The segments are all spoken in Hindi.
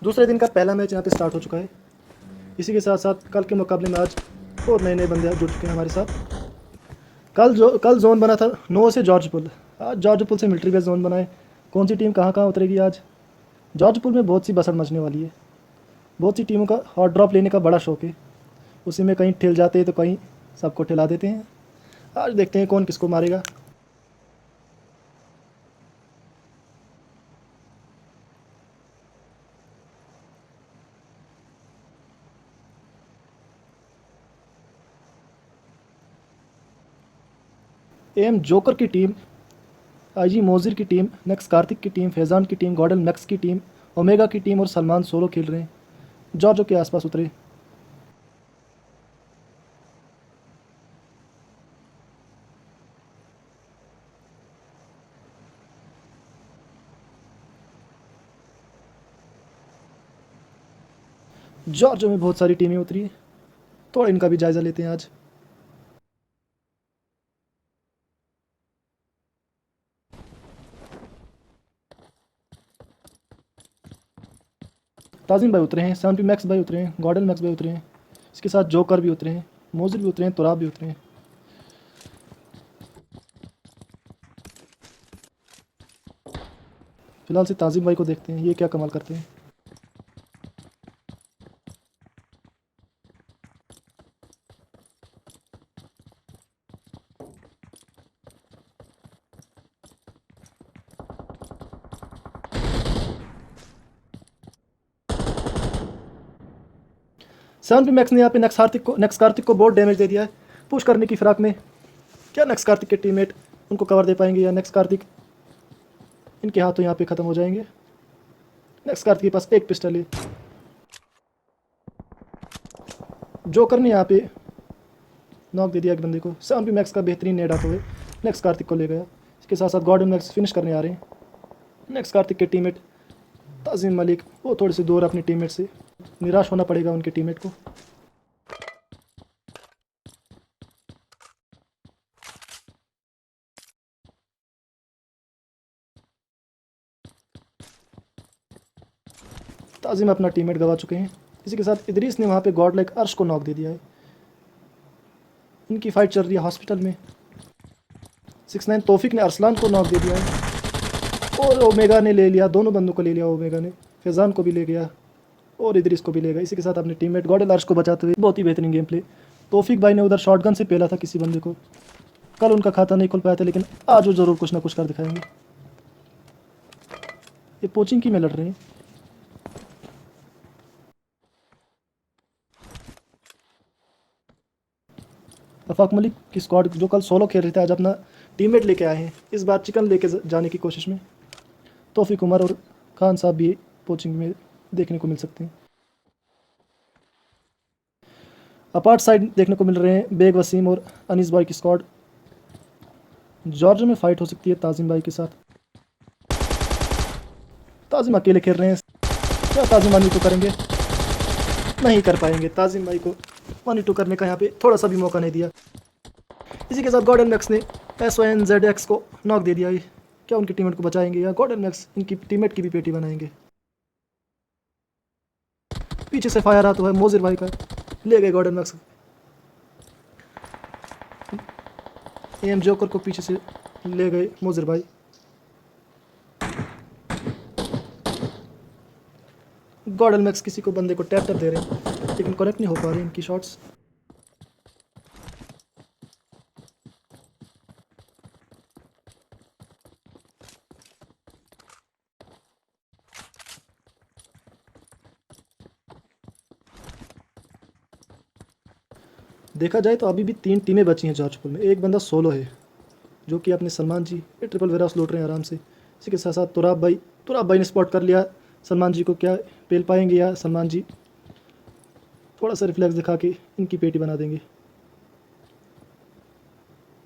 दूसरे दिन का पहला मैच यहाँ पे स्टार्ट हो चुका है। इसी के साथ साथ कल के मुकाबले में आज और नए नए बंदे जुड़ चुके हैं हमारे साथ। कल जोन बना था 9 से जॉर्ज पुल। आज जॉर्ज पुल से मिलिट्री बेस जोन बना है। कौन सी टीम कहाँ कहाँ उतरेगी आज? जॉर्ज पुल में बहुत सी बसड़ मचने वाली है। बहुत सी टीमों का हॉट ड्रॉप लेने का बड़ा शौक है। उसी में कहीं ठिल जाते हैं तो कहीं सबको ठिला देते हैं। आज देखते हैं कौन किसको मारेगा। एम जोकर की टीम, आईजी मोजिर की टीम, नेक्स्ट कार्तिक की टीम, फैज़ान की टीम, गॉर्डन मैक्स की टीम, ओमेगा की टीम और सलमान सोलो खेल रहे हैं। जॉर्जो के आसपास उतरे। जॉर्जो में बहुत सारी टीमें उतरी। थोड़ा इनका भी जायज़ा लेते हैं आज। ताजिम भाई उतरे हैं, सैम्पी मैक्स भाई उतरे हैं, गॉर्डन मैक्स भाई उतरे हैं। इसके साथ जोकर भी उतरे हैं, मोजिर भी उतरे हैं, तुराब भी उतरे हैं। फिलहाल से ताजिम भाई को देखते हैं ये क्या कमाल करते हैं। सैम्पी मैक्स ने यहाँ पे नेक्स्ट कार्तिक को बहुत डैमेज दे दिया है। पुश करने की फिराक में क्या नेक्स्ट कार्तिक के टीममेट उनको कवर दे पाएंगे, या नेक्स्ट कार्तिक इनके हाथों यहाँ पे ख़त्म हो जाएंगे। नेक्स्ट कार्तिक के पास एक पिस्टल है। जोकर ने यहाँ पे नॉक दे दिया एक बंदे को। सैम्पी मैक्स का बेहतरीन नेड आता हुए नेक्स्ट कार्तिक को ले गया। इसके साथ साथ गॉर्डन मैक्स फिनिश करने आ रहे हैं। नेक्स्ट कार्तिक के टीममेट ताजिम मलिक वो थोड़े से दूर अपने टीममेट से, निराश होना पड़ेगा उनके टीममेट को। ताजिम अपना टीममेट गवा चुके हैं। इसी के साथ इदरीस ने वहाँ पे गॉड लाइक अर्श को नॉक दे दिया है। इनकी फाइट चल रही है हॉस्पिटल में। 6ix9ine तौफिक ने अरसलान को नॉक दे दिया है और ओमेगा ने ले लिया, दोनों बंदों को ले लिया। ओमेगा ने फैज़ान को भी ले गया और इदरीस को भी ले गया। इसी के साथ अपने टीममेट गॉड अर्श को बचाते हुए बहुत ही बेहतरीन गेम प्ले। तौफिक भाई ने उधर शॉटगन से पेला था किसी बंदे को। कल उनका खाता नहीं खुल पाया था, लेकिन आज वो ज़रूर कुछ ना कुछ कर दिखाएंगे। ये पोचिंग की में लड़ रहे हैं। अफाक मलिक की स्क्वाड जो कल सोलो खेल रहे थे आज अपना टीममेट लेके आए हैं, इस बार चिकन लेके जाने की कोशिश में। तौफिक उमर और खान साहब भी कोचिंग में देखने को मिल सकते हैं। अपार्ट साइड देखने को मिल रहे हैं बेग वसीम और अनीस भाई की स्क्वाड। जॉर्ज में फाइट हो सकती है ताजिम भाई के साथ। ताजिम अकेले खेल रहे हैं। क्या ताजिम 1v2 करेंगे? नहीं कर पाएंगे। ताजिम भाई को 1v2 करने का यहाँ पे थोड़ा सा भी मौका नहीं दिया। इसी के साथ गॉर्डन मैक्स ने SYNZX को नॉक दे दिया है। क्या उनकी टीममेट को बचाएंगे या गॉर्डन मैक्स इनकी टीममेट की भी पेटी बनाएंगे? पीछे से फायर आता है मोजिर भाई का, ले गए गॉर्डन मैक्स। एम जोकर को पीछे से ले गए मोजिर भाई। गॉर्डन मैक्स किसी को बंदे को टैप दे रहे हैं, लेकिन कनेक्ट नहीं हो पा रहे इनकी शॉट्स। देखा जाए तो अभी भी 3 टीमें बची हैं जॉर्जपुर में। एक बंदा सोलो है जो कि अपने सलमान जी ये ट्रिपल वेरास लूट रहे हैं आराम से। इसी के साथ साथ तुराब भाई ने स्पॉट कर लिया सलमान जी को। क्या पेल पाएंगे या सलमान जी थोड़ा सा रिफ्लेक्स दिखा के इनकी पेटी बना देंगे?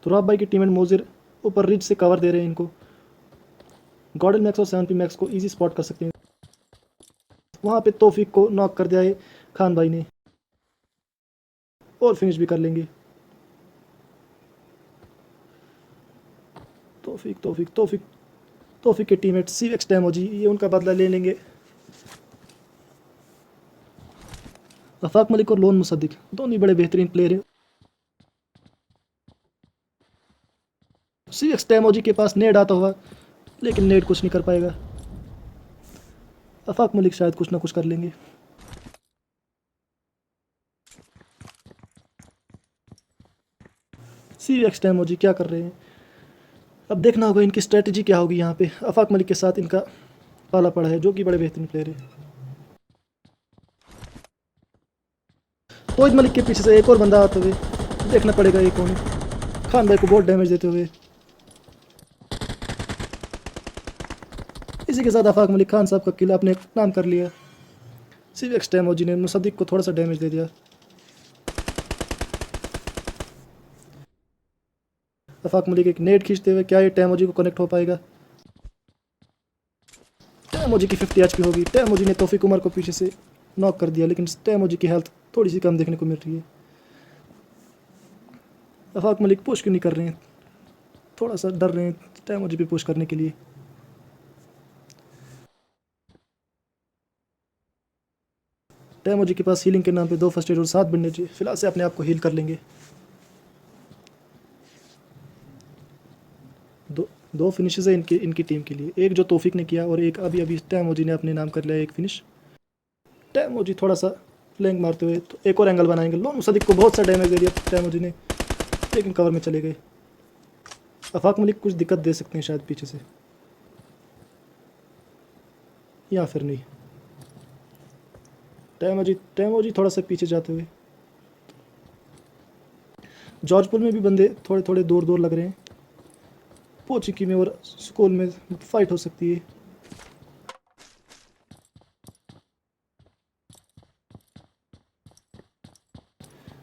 तुराब भाई की टीममेट मोजिर ऊपर रिज से कवर दे रहे हैं इनको। गॉर्डन मैक्स और 7P मैक्स को ईजी स्पॉट कर सकते हैं। वहाँ पे तौफीक को नॉक कर दिया है खान भाई ने और फिनिश भी कर लेंगे। तौफीक तौफीक तौफीक तौफीक के टीममेट CX डैमोजी ये उनका बदला ले लेंगे। अफाक मलिक और लोन मुसद्दिक दोनों ही बड़े बेहतरीन प्लेयर हैं। CX टैमोजी के पास नेड आता हुआ, लेकिन नेड कुछ नहीं कर पाएगा। अफाक मलिक शायद कुछ ना कुछ कर लेंगे। CX टैमोजी क्या कर रहे हैं, अब देखना होगा इनकी स्ट्रेटजी क्या होगी। यहाँ पे अफाक मलिक के साथ इनका पाला पड़ा है, जो कि बड़े बेहतरीन प्लेयर है। तोहिद मलिक के पीछे से एक और बंदा आते हुए, देखना पड़ेगा ये कौन है। खान भाई को बहुत डैमेज देते हुए, इसी के साथ अफाक मलिक खान साहब का किला अपने नाम कर लिया। CX टैमोजी ने मुसद्दिक को थोड़ा सा डैमेज दे दिया। अफाक मलिक एक नेट खींचते हुए, क्या ये टैमोजी को कनेक्ट हो पाएगा। टैमोजी की 50 HP होगी। टैमोजी ने तौफीक उमर को पीछे से नॉक कर दिया, लेकिन टैमोजी की हेल्थ थोड़ी सी कम देखने को मिल रही है। अफाक मलिक पुश क्यों नहीं कर रहे हैं, थोड़ा सा डर रहे हैं टैमोजी पे पुश करने के लिए। टैमोजी के पास हीलिंग के नाम पे 2 फर्स्ट एड और 7 बैंडेज, फिलहाल से अपने आप को हील कर लेंगे। दो फिनिशेस है इनकी टीम के लिए, एक जो तौफीक ने किया और एक अभी अभी टैमोजी ने अपने नाम कर लिया एक फिनिश। टैमोजी थोड़ा सा फ्लैंक मारते हुए तो एक और एंगल बनाएंगे। लोन मुसद्दिक को बहुत सा डैमेज दे दिया टैमोजी ने, लेकिन कवर में चले गए। अफाक मलिक कुछ दिक्कत दे सकते हैं शायद पीछे से, या फिर नहीं। टैमोजी थोड़ा सा पीछे जाते हुए, जॉर्जपुर में भी बंदे थोड़े थोड़े दूर दूर लग रहे हैं। पोचिकी में और स्कूल में फाइट हो सकती है।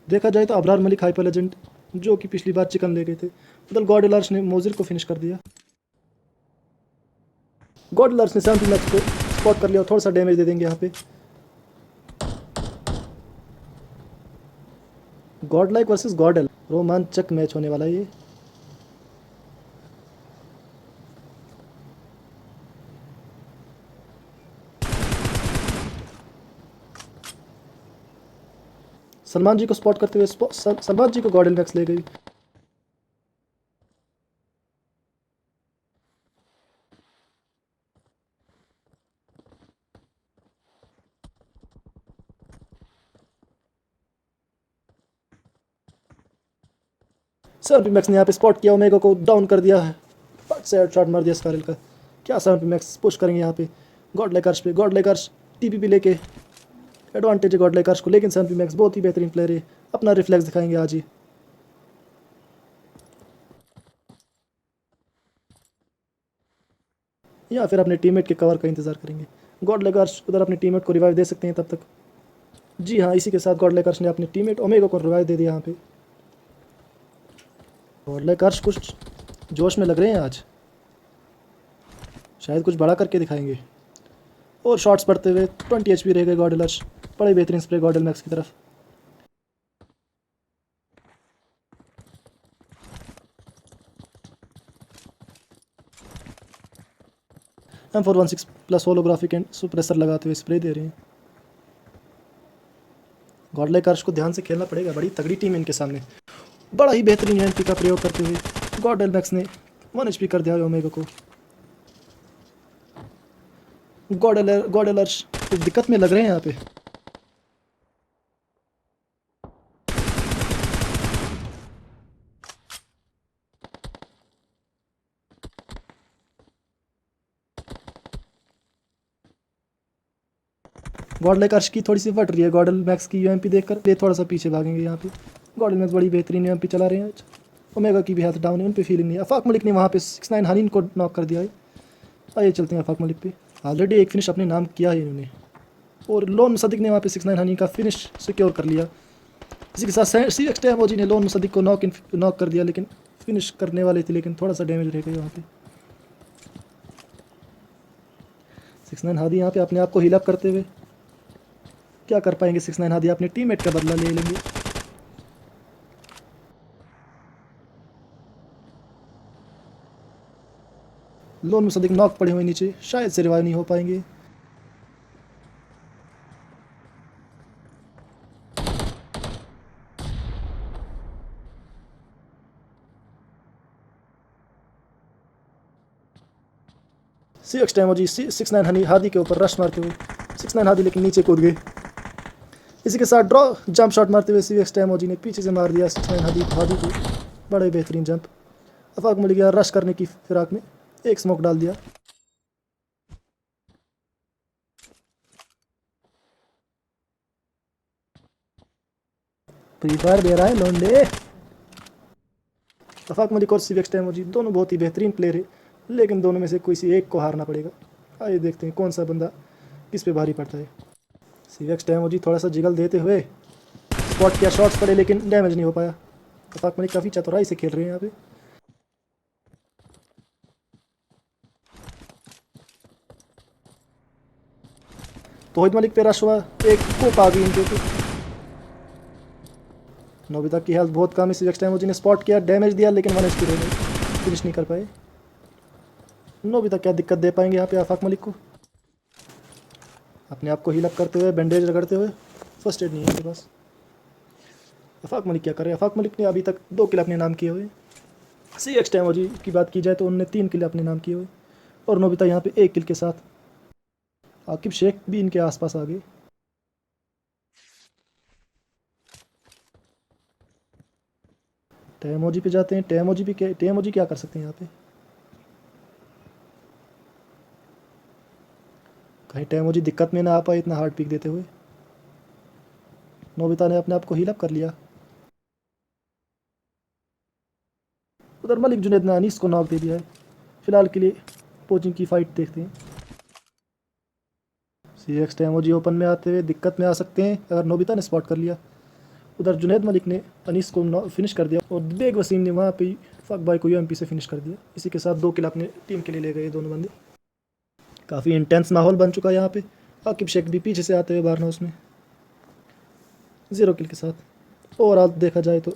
देखा जाए तो अबरार मलिक हाइपर लेजेंड, जो कि पिछली बार चिकन ले गए थे, उधर गॉडलर्स ने मोजिर को फिनिश कर दिया। गॉडलर्स ने 70 मैच को स्पॉट कर लिया और थोड़ा सा डैमेज दे देंगे यहाँ पे। गॉड लाइक वर्सेस गॉडल, रोमांचक मैच होने वाला है ये। सलमान जी को स्पॉट करते हुए सलमान जी को गॉडल मैक्स ले गई। सर मैक्स ने यहाँ पे स्पॉट किया, ओमेगा को डाउन कर दिया है। फट से हेडशॉट मार दिया स्कारल का। क्या सर मैक्स पुश करेंगे यहाँ पे गॉड लाइक अर्श पे। गॉड लाइक अर्श TPP लेके एडवांटेज है गॉड लाइक अर्श को, लेकिन सर मैक्स बहुत ही बेहतरीन प्लेयर है, अपना रिफ्लेक्स दिखाएंगे आज ही। या फिर अपने टीममेट के कवर का इंतजार करेंगे। गॉड लाइक अर्श उधर अपने टीममेट को रिवाइव दे सकते हैं तब तक। जी हाँ, इसी के साथ गॉड लाइक अर्श ने अपने टीममेट ओमेगा को रिवाइव दे दिया यहाँ पे। गॉड लाइक अर्श कुछ जोश में लग रहे हैं आज, शायद कुछ बड़ा करके दिखाएंगे। और शॉट्स पड़ते हुए 20 HP रह गए गॉडल अर्श। बड़े बेहतरीन स्प्रे गॉडल मैक्स की तरफ। M416 plus holographic and suppressor लगाते हुए स्प्रे दे रहे हैं। गॉड लाइक अर्श को ध्यान से खेलना पड़ेगा, बड़ी तगड़ी टीम है इनके सामने। बड़ा ही बेहतरीन एंटी का प्रयोग करते हुए गॉडल मैक्स ने 1 HP कर दिया ओमेगा को। गॉडल अर्श कुछ दिक्कत में लग रहे हैं यहाँ पे। गॉड लाइक अर्श की थोड़ी सी फट रही है गॉडल मैक्स की UMP देखकर, ये थोड़ा सा पीछे भागेंगे यहाँ पे। गॉडल मैक्स बड़ी बेहतरीन UMP चला रहे हैं आज। ओमेगा की भी हाथ डाउन है, उन पे फीलिंग नहीं है। अफाक मलिक ने वहाँ पे 69 हनीन को नॉक कर दिया है। आइए चलते हैं अफाक मलिक पे, ऑलरेडी एक फिनिश अपने नाम किया है इन्होंने। और लोन मुसद्दिक ने वहाँ पे 69 हनी का फिनिश सिक्योर कर लिया। इसी के साथ CX टैमोजी ने लोन मुसद्दिक को नॉक कर दिया, लेकिन फिनिश करने वाले थे, लेकिन थोड़ा सा डैमेज रह गया वहाँ पे। 69 हादी यहाँ पे अपने आप को हील अप करते हुए क्या कर पाएंगे। 69 हादी अपने टीममेट का बदला ले लेंगे। लोन मुसद्दिक नॉक पड़े हुए नीचे, शायद से रिवाइव नहीं हो पाएंगे। CX टेमोजी 6-9 हनी हादी के ऊपर रश मारते हुए 6-9 हादी लेकिन नीचे कूद गए। इसी के साथ ड्रॉ जंप शॉट मारते हुए CX टेमोजी ने पीछे से मार दिया 6-9 हादी को। बड़े बेहतरीन जंप। आफाक मलिक यार रश करने की फिराक में एक स्मोक डाल दिया। फ्री फायर दे रहा है लोंडे। आफाक मलिक और CX टेमोजी दोनों बहुत ही बेहतरीन प्लेयर है, लेकिन दोनों में से किसी एक को हारना पड़ेगा। आइए देखते हैं कौन सा बंदा किस पे भारी पड़ता है। CX टेमोजी थोड़ा सा जिगल देते हुए स्पॉट किया, शॉट्स पड़े लेकिन डैमेज नहीं हो पाया। आफाक मलिक काफ़ी चतुराई से खेल रहे हैं यहाँ पे। तौहीद मलिक पे रश हुआ, एक कोप आ गई इनके ऊपर। नोबिता की हेल्थ बहुत कम है। CX टेमोजी ने स्पॉट किया, डैमेज दिया लेकिन 1 HP रह गई, फिनिश नहीं कर पाए। नोबिता क्या दिक्कत दे पाएंगे यहाँ पे आफाक मलिक को। अपने आप को हील अप करते हुए, बैंडेज रगड़ते हुए। फर्स्ट एड नहीं है उनके पास। आफाक मलिक क्या कर रहे हैं। आफाक मलिक ने अभी तक 2 किल अपने नाम किए हुए। CX टेमोजी की बात की जाए तो उन्होंने 3 किल अपने नाम किए हुए, और नोबिता यहाँ पे 1 किल के साथ। आकिब शेख भी इनके आसपास आ गए। टेमोजी पे जाते हैं। टेमोजी क्या कर सकते हैं यहाँ पे। कहीं टेमोजी दिक्कत में ना आ पाए इतना हार्ड पिक देते हुए। नोबिता ने अपने आप को हील अप कर लिया। उधर मलिक जुनैद ने अनीस को नॉक दे दिया है। फिलहाल के लिए पोचिंग की फाइट देखते हैं। CX टेमोजी ओपन में आते हुए दिक्कत में आ सकते हैं अगर नोबिता ने स्पॉट कर लिया। उधर जुनैद मलिक ने अनीस को फिनिश कर दिया, और बेग वसीम ने वहाँ पे फक भाई को UMP से फिनिश कर दिया। इसी के साथ 2 किल अपने टीम के लिए ले गए दोनों बंदे। काफ़ी इंटेंस माहौल बन चुका है यहाँ पे। आकिब शेख भी पीछे से आते हुए बारना उसमें 0 किल के साथ। ओवरऑल देखा जाए तो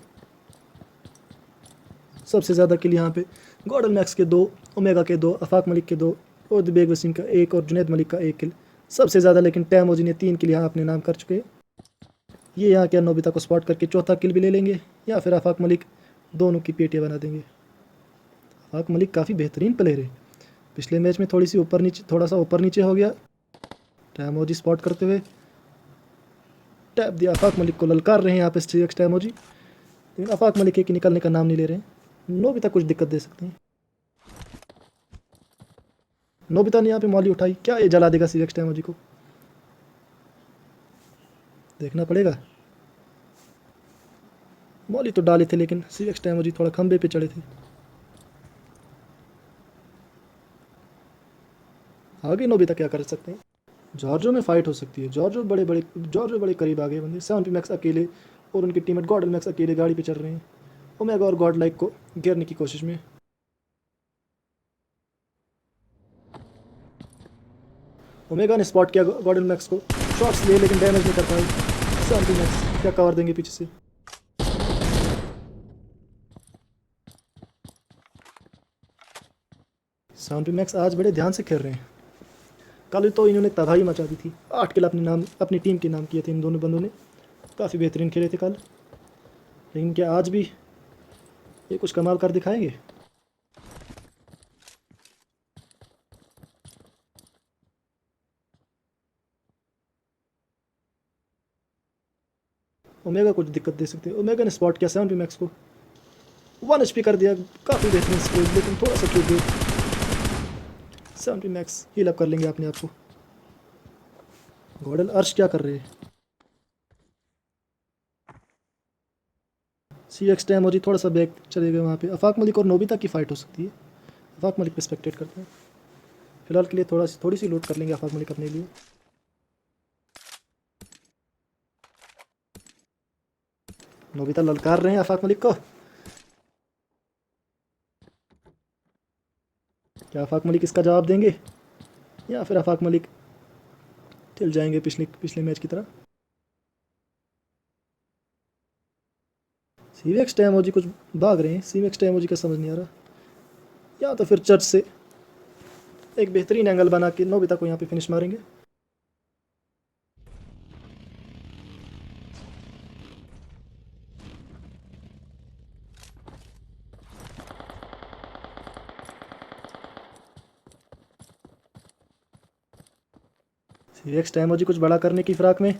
सबसे ज़्यादा किल यहाँ पे गॉर्डन मैक्स के 2, ओमेगा के 2, आफाक मलिक के 2, और बेग वसीम का 1 और जुनैद मलिक का 1 किल सबसे ज़्यादा। लेकिन टेमोजी ने 3 किल यहाँ अपने नाम कर चुके हैं। ये यहाँ क्या नोबिता को स्पॉट करके चौथा किल भी ले लेंगे, या फिर आफाक मलिक दोनों की पेटियाँ बना देंगे। आफाक मलिक काफ़ी बेहतरीन प्लेयर है। पिछले मैच में थोड़ा सा ऊपर नीचे हो गया। टेमोजी स्पॉट करते हुए टैप दिया। आफाक मलिक को ललकार रहे हैं यहाँ पे CX टेमोजी, लेकिन आफाक मलिक के निकलने का नाम नहीं ले रहे हैं। नोबिता कुछ दिक्कत दे सकते हैं। नोबिता ने यहाँ पे मौली उठाई, क्या ये जला देगा CX टेमोजी को, देखना पड़ेगा। मौली तो डाले थे लेकिन CX टेमोजी थोड़ा खंबे पे चढ़े थे। आगे नोबिता क्या कर सकते हैं। जॉर्जो में फाइट हो सकती है। जॉर्जो बड़े करीब आ गए बंदे। 7P मैक्स अकेले और उनके टीममेट गॉडल मैक्स अकेले गाड़ी पे चल रहे हैं, ओमेगा और गॉड लाइक को घेरने की कोशिश में। ओमेगा ने स्पॉट किया गॉडल मैक्स को, शॉट्स लिए लेकिन डैमेज नहीं कर पाए। 7P मैक्स क्या कवर देंगे पीछे से। साउंड मैक्स आज बड़े ध्यान से खेल रहे हैं। कल तो इन्होंने तबाही मचा दी थी। 8 किल अपनी टीम के नाम किए थे इन दोनों बंदों ने। काफ़ी बेहतरीन खेले थे कल, लेकिन क्या आज भी ये कुछ कमाल कर दिखाएंगे। ओमेगा कुछ दिक्कत दे सकते हैं। ओमेगा ने स्पॉट किया 7P मैक्स को, 1 HP कर दिया। काफ़ी बेहतरीन स्किल, लेकिन थोड़ा सा चूक गए। 7P मैक्स हील अप कर लेंगे अपने आप को। गॉडल अर्श क्या कर रहे हैं। CX टेमोजी थोड़ा सा बैक चले गए। वहाँ पे आफाक मलिक और नोबिता की फ़ाइट हो सकती है। आफाक मलिक पे स्पेक्टेट करते हैं। फिलहाल के लिए थोड़ी सी लूट कर लेंगे आफाक मलिक अपने लिए। नोबिता ललकार रहे हैं आफाक मलिक को। क्या आफाक मलिक इसका जवाब देंगे, या फिर आफाक मलिक चल जाएंगे पिछले मैच की तरह। CX टेमोजी कुछ भाग रहे हैं। CX टेमोजी का समझ नहीं आ रहा, या तो फिर चर्च से एक बेहतरीन एंगल बना के नोबिता को यहाँ पे फिनिश मारेंगे। सीवेक्स टाइमोजी कुछ बड़ा करने की फिराक में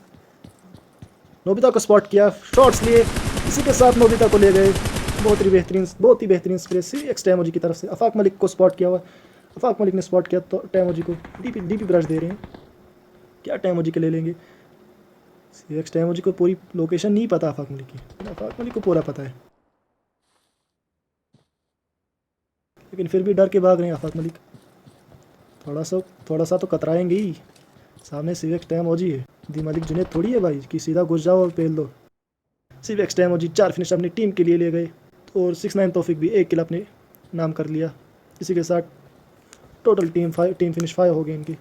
नोबिता को स्पॉट किया, शॉट्स लिए, इसी के साथ नोबिता को ले गए। बहुत ही बेहतरीन स्प्रे सीवेक्स टाइमोजी की तरफ से। आफाक मलिक को स्पॉट किया हुआ, आफाक मलिक ने स्पॉट किया तो टाइमोजी को डीपी ब्रश दे रहे हैं। क्या टाइमोजी के ले लेंगे? सीवेक्स टाइमोजी को पूरी लोकेशन नहीं पता आफाक मलिक की, आफाक मलिक को पूरा पता है, लेकिन फिर भी डर के भाग रहे हैं आफाक मलिक। थोड़ा सा तो कतराएंगे ही। सामने सीवेक्स टाइमोजी है, दी मलिक जुनैद थोड़ी है भाई कि सीधा घुस जाओ और पेल दो। सीवेक्स टाइमोजी 4 फिनिश अपनी टीम के लिए ले गए और 6-9 तौफीक भी 1 किल अपने नाम कर लिया। इसी के साथ टोटल टीम फिनिश 5 हो गए इनकी।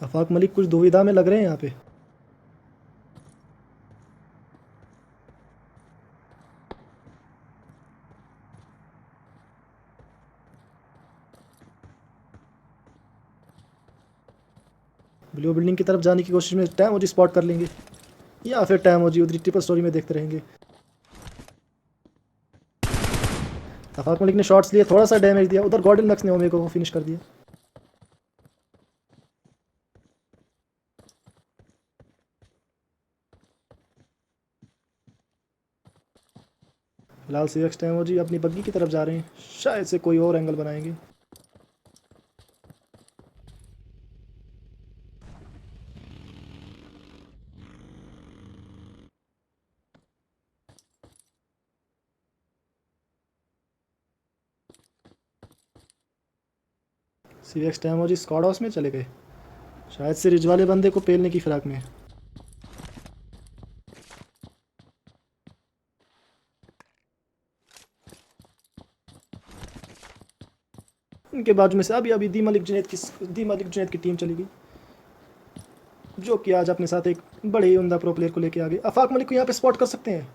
आफाक मलिक कुछ दुविधा में लग रहे हैं यहाँ पे। ब्लू बिल्डिंग की तरफ जाने की कोशिश में टाइमोजी स्पॉट कर लेंगे या फिर टाइमोजी उधर ट्रिपल स्टोरी में देखते रहेंगे। आफाक मलिक ने शॉट्स लिए, थोड़ा सा डैमेज दिया, उधर गॉर्डन मैक्स ने ओमेगा को फिनिश कर दिया। फिलहाल सीवेक्स टाइमोजी अपनी बग्गी की तरफ जा रहे हैं, शायद से कोई और एंगल बनाएंगे। सीवेक्स टाइमोजी स्क्वाड हाउस में चले गए, शायद से रिज वाले बंदे को पेलने की फिराक में। इनके बाजू में से अभी दी मलिक जुनैद की टीम चली गई, जो कि आज अपने साथ एक बड़े ही उमदा प्रो प्लेयर को लेके आ गए। आफाक मलिक को यहाँ पे स्पॉट कर सकते हैं,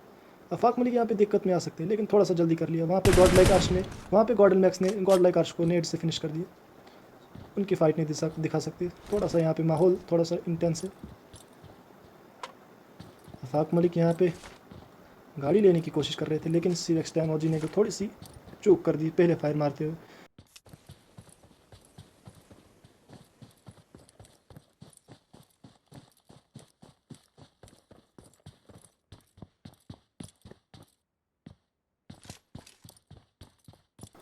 आफाक मलिक यहाँ पे दिक्कत में आ सकते हैं, लेकिन थोड़ा सा जल्दी कर लिया। वहाँ पे गॉर्डन मैक्स ने गॉड लाइक आर्श को नेट से फिनिश कर दिया। उनकी फाइट नहीं दिखा सकती, थोड़ा सा यहाँ पे माहौल थोड़ा सा इंटेंस है। आफाक मलिक यहाँ पे गाड़ी लेने की कोशिश कर रहे थे, लेकिन सीवेक्स टाइमोजी ने थोड़ी सी चूक कर दी पहले फायर मारते हुए।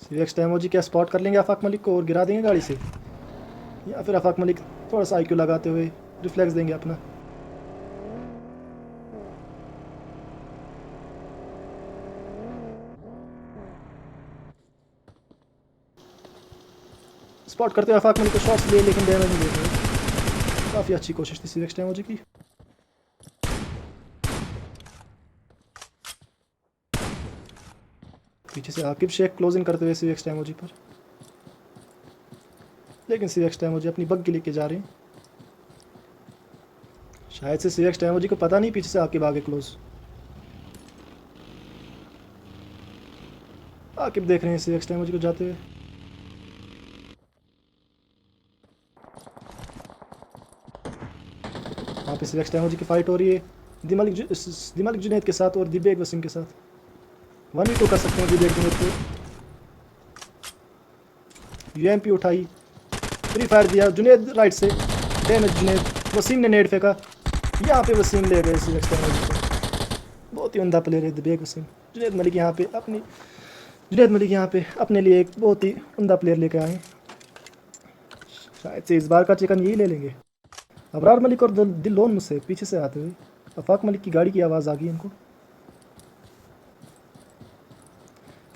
सीवेक्स टाइमोजी क्या स्पॉट कर लेंगे आफाक मलिक को और गिरा देंगे गाड़ी से, या फिर आफाक मलिक थोड़ा सा आईक्यू लगाते हुए रिफ्लेक्स देंगे अपना। स्पॉट करते हुए आफाक मलिक को शॉट्स लिए, लेकिन डैमेज नहीं दे रहे। काफ़ी अच्छी कोशिश थी सीवेक्स टाइमोजी की। पीछे से आकिब शेख क्लोजिंग करते हुए सीवेक्स टाइमोजी पर, लेकिन सीवेक्स टाइमोजी अपनी बग्गी लेके जा रहे हैं। शायद से सीवेक्स टाइमोजी को पता नहीं पीछे से आकिब आगे क्लोज। आकिब देख रहे हैं सीवेक्स टाइमोजी को जाते हुए। वहाँ पे सीवेक्स टाइमोजी की फाइट हो रही है दिमालिक जुनैद के साथ और दिबेग वसीम के साथ। 1v2 कर सकते हैं दिबेग जुनैद को। यूएमपी उठाई, फ्री फायर दिया, जुनैद राइट से डैमेज, जुनैद, वसीम ने नेट फेंका, यहाँ पे वसीम ले गए सीवेक्स टाइमोजी को। बहुत ही उमदा प्लेयर है दिबेग वसीम। जुनैद मलिक यहाँ पे अपने लिए एक बहुत ही उमदा प्लेयर लेकर आए। शायद से इस बार का चिकन यही ले लेंगे। अबरार मलिक और दिलोन मुझसे पीछे से आते हुए, आफाक मलिक की गाड़ी की आवाज़ आ गई इनको।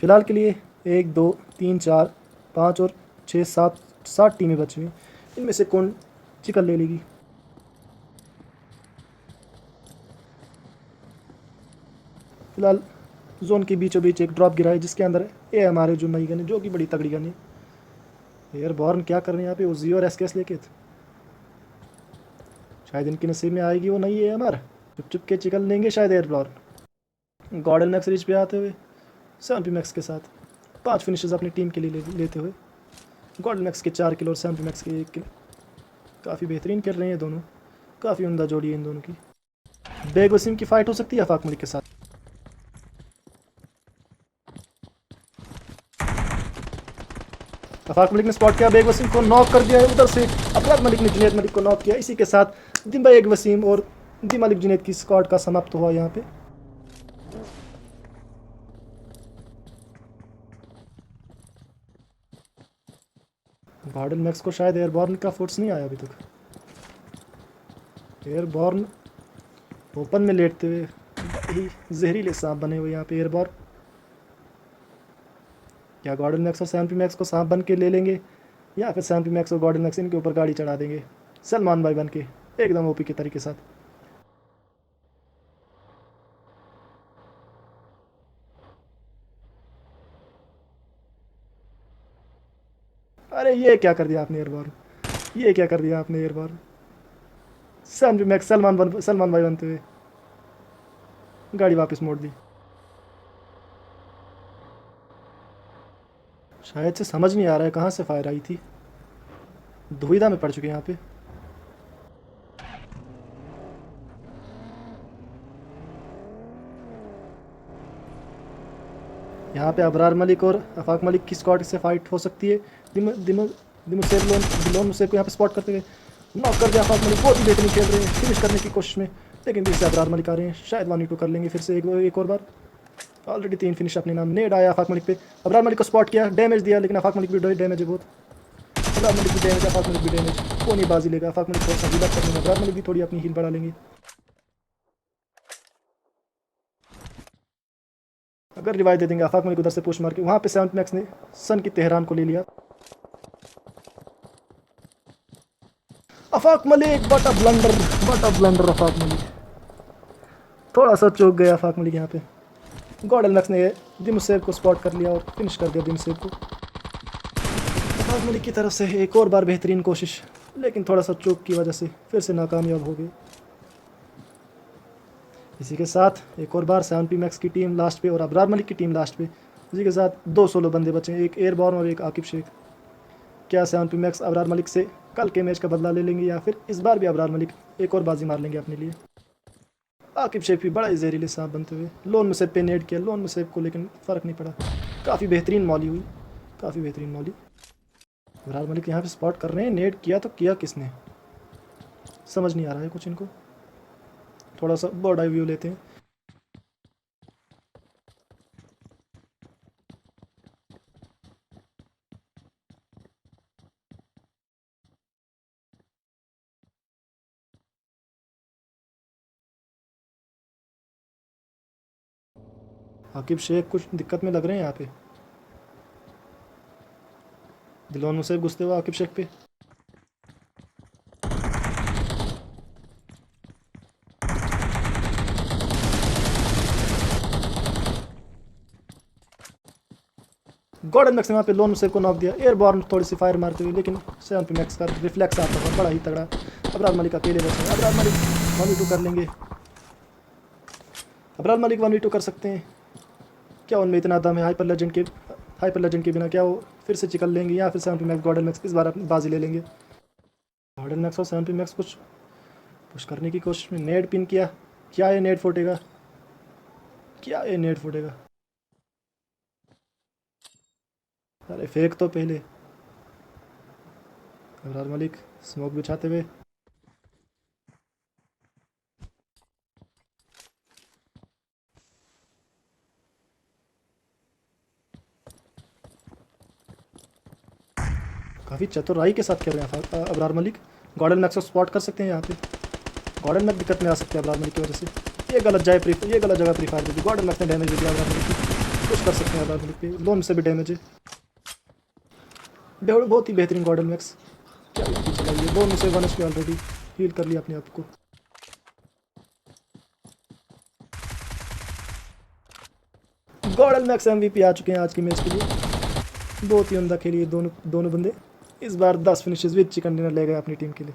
फिलहाल के लिए 1 2 3 4 5 और 6 7 टीमें बची हुई। इनमें से कौन चिकन ले लेगी? फिलहाल जोन के बीचों बीच एक ड्रॉप गिरा है, जिसके अंदर AMR है, जो नई गन है, जो कि बड़ी तगड़ी गन है। एयरबॉर्न क्या कर रहे हैं यहाँ पे? उजी और SKS लेके थे। शायद इनके नसीब में आएगी वो नई AMR। चुप के चिकन लेंगे शायद एयरबॉर्न। गॉर्डन मैक्स रिच पे आते हुए 7P मैक्स के साथ 5 फिनिशेस अपनी टीम के लिए लेते हुए, गॉर्डन मैक्स के 4 किल और 7P मैक्स के 1 किल। काफ़ी बेहतरीन कर रहे हैं दोनों, काफ़ी उमदा जोड़ी है इन दोनों की। बेग वसीम की फ़ाइट हो सकती है आफाक मलिक के साथ। अफाक मलिक ने स्पॉट किया, बेग वसीम को नॉक कर दिया है उधर से। अबरार मलिक ने जुनैद मलिक को नॉक किया। इसी के साथ बेग वसीम और मलिक जुनैद की स्क्वाड का समाप्त हुआ यहाँ पे। गार्डन मैक्स को शायद एयरबॉर्न का फोर्स नहीं आया अभी तक। एयरबॉर्न ओपन में लेटते हुए ही जहरीले सांप बने हुए यहाँ पे एयरबॉर्न। क्या गार्डन मैक्स और सैम्पी मैक्स को सांप बन के ले लेंगे, या फिर सैम्पी मैक्स और गार्डन मैक्स इनके ऊपर गाड़ी चढ़ा देंगे सलमान भाई बन के एकदम ओपी के तरीके साथ। अरे ये क्या कर दिया आपने एयरबॉर्न, ये क्या कर दिया आपने एयरबॉर्न। सैम्पी मैक्स सलमान भाई बनते हुए गाड़ी वापस मोड़ दी। शायद से समझ नहीं आ रहा है कहाँ से फायर आई थी। दुविधा में पड़ चुके हैं यहाँ पे। यहाँ पे अबरार मलिक और अफाक मलिक की स्क्वाड से फाइट हो सकती है। दिलोन मुसेब को यहाँ पे स्पॉट करते हुए नॉक कर दिया अफाक मलिक। बहुत ही बेहतरीन खेल रहे हैं फिनिश करने की कोशिश में, लेकिन फिर से अबरार मलिक आ रहे हैं। शायद 1v2 कर लेंगे फिर से एक और बार। ऑलरेडी 3 फिनिश अपने नाम। नेड आया अफाक मलिक पे, अबरार मलिक को स्पॉट किया, डैमेज दिया, लेकिन अफाक मलिक भी डैमेज है बहुत। अबरार मलिक भी डैमेज, अफाक मलिक भी डैमेज। कौन ही बाजी लेगा। अफाक मलिक थोड़ा सा हील अप कर लेंगे, अबरार मलिक भी थोड़ी अपनी हील बढ़ा लेंगे। अगर रिवाइव दे देंगे अफाक मलिक उधर से पुश मार के। वहाँ पे 7 मैक्स ने सन की तेहरान को ले लिया। Afaq Malik but a blunder Afaq Malik थोड़ा सा चौक गया अफाक मलिक यहाँ पे। गॉर्डन मैक्स ने दिमुसेब को स्पॉट कर लिया और फिनिश कर दिया दिमुसेब को। अफाक मलिक की तरफ से एक और बार बेहतरीन कोशिश, लेकिन थोड़ा सा चौक की वजह से फिर से नाकामयाब हो गई। इसी के साथ एक और बार 7 मैक्स की टीम लास्ट पे और अबरार मलिक की टीम लास्ट पे। इसी के साथ 2 सोलो बंदे बचे, एक एयरबॉर्न और एक आकिब शेख। क्या 7 मैक्स अबरार मलिक से कल के मैच का बदला ले लेंगे, या फिर इस बार भी अबरार मलिक एक और बाजी मार लेंगे अपने लिए। आकिब शेख भी बड़ा ही जहरीले सांप बनते हुए लोन मुसेब पे नेड किया लोन मुसेब को, लेकिन फ़र्क नहीं पड़ा। काफ़ी बेहतरीन मौली हुई, काफ़ी बेहतरीन मौली। अबरार मलिक यहाँ पे स्पॉट कर रहे हैं। नेड किया तो किया किसने, समझ नहीं आ रहा है कुछ इनको। थोड़ा सा बर्ड आई व्यू लेते हैं। आकिब शेख कुछ दिक्कत में लग रहे हैं यहाँ पे। दिलोन मुसेब घुसते हुए आकिब शेख पे। गॉर्डन मैक्स ने वहाँ पे लोन मुसेब को नॉक दिया। एयरबॉर्न थोड़ी सी फायर मारते हुए, लेकिन 7 मैक्स का रिफ्लेक्स आता था बड़ा ही तगड़ा। अबरार मलिक अकेले बचे हैं। अबरार मलिक 1v2 कर लेंगे। अबरार मलिक 1v2 कर सकते हैं। क्या उनमें इतना दम है हाइपर लेजेंड के बिना? क्या वो फिर से चिकन लेंगे, या फिर 7 मैक्स गॉर्डन मैक्स इस बार अपनी बाजी ले लेंगे? गॉर्डन मैक्स और 7 मैक्स कुछ पुश करने की कोशिश में नेट पिन किया। क्या ये नेट फूटेगा? क्या ये नेट फूटेगा? अरे फेंक तो पहले। अबरार मलिक स्मोक बिछाते हुए। काफ़ी चतुराई के साथ खेल रहे हैं अबरार मलिक। गॉर्डन मैक्स को स्पॉट कर सकते हैं यहाँ पे। गॉर्डन मैक्स दिक्कत में आ सकते हैं अबरार मलिक की वजह से। ये गलत जगह प्री फायर दे दी। गॉर्डन मैक्स ने डैमेज दे दिया अबरार मलिक को। कुछ कर सकते हैं अबरार मलिक पे। लोन से भी डैमेज है। बहुत ही बेहतरीन गॉर्डन मैक्स। क्या चलाइए, लोन से 1 HP ऑलरेडी हील कर लिया अपने आप को। गॉर्डन मैक्स MVP आ चुके हैं आज के मैच के लिए। बहुत ही उम्दा खेली दोनों बंदे। इस बार 10 फिनिशेस विद चिकन डिनर ले गए अपनी टीम के लिए।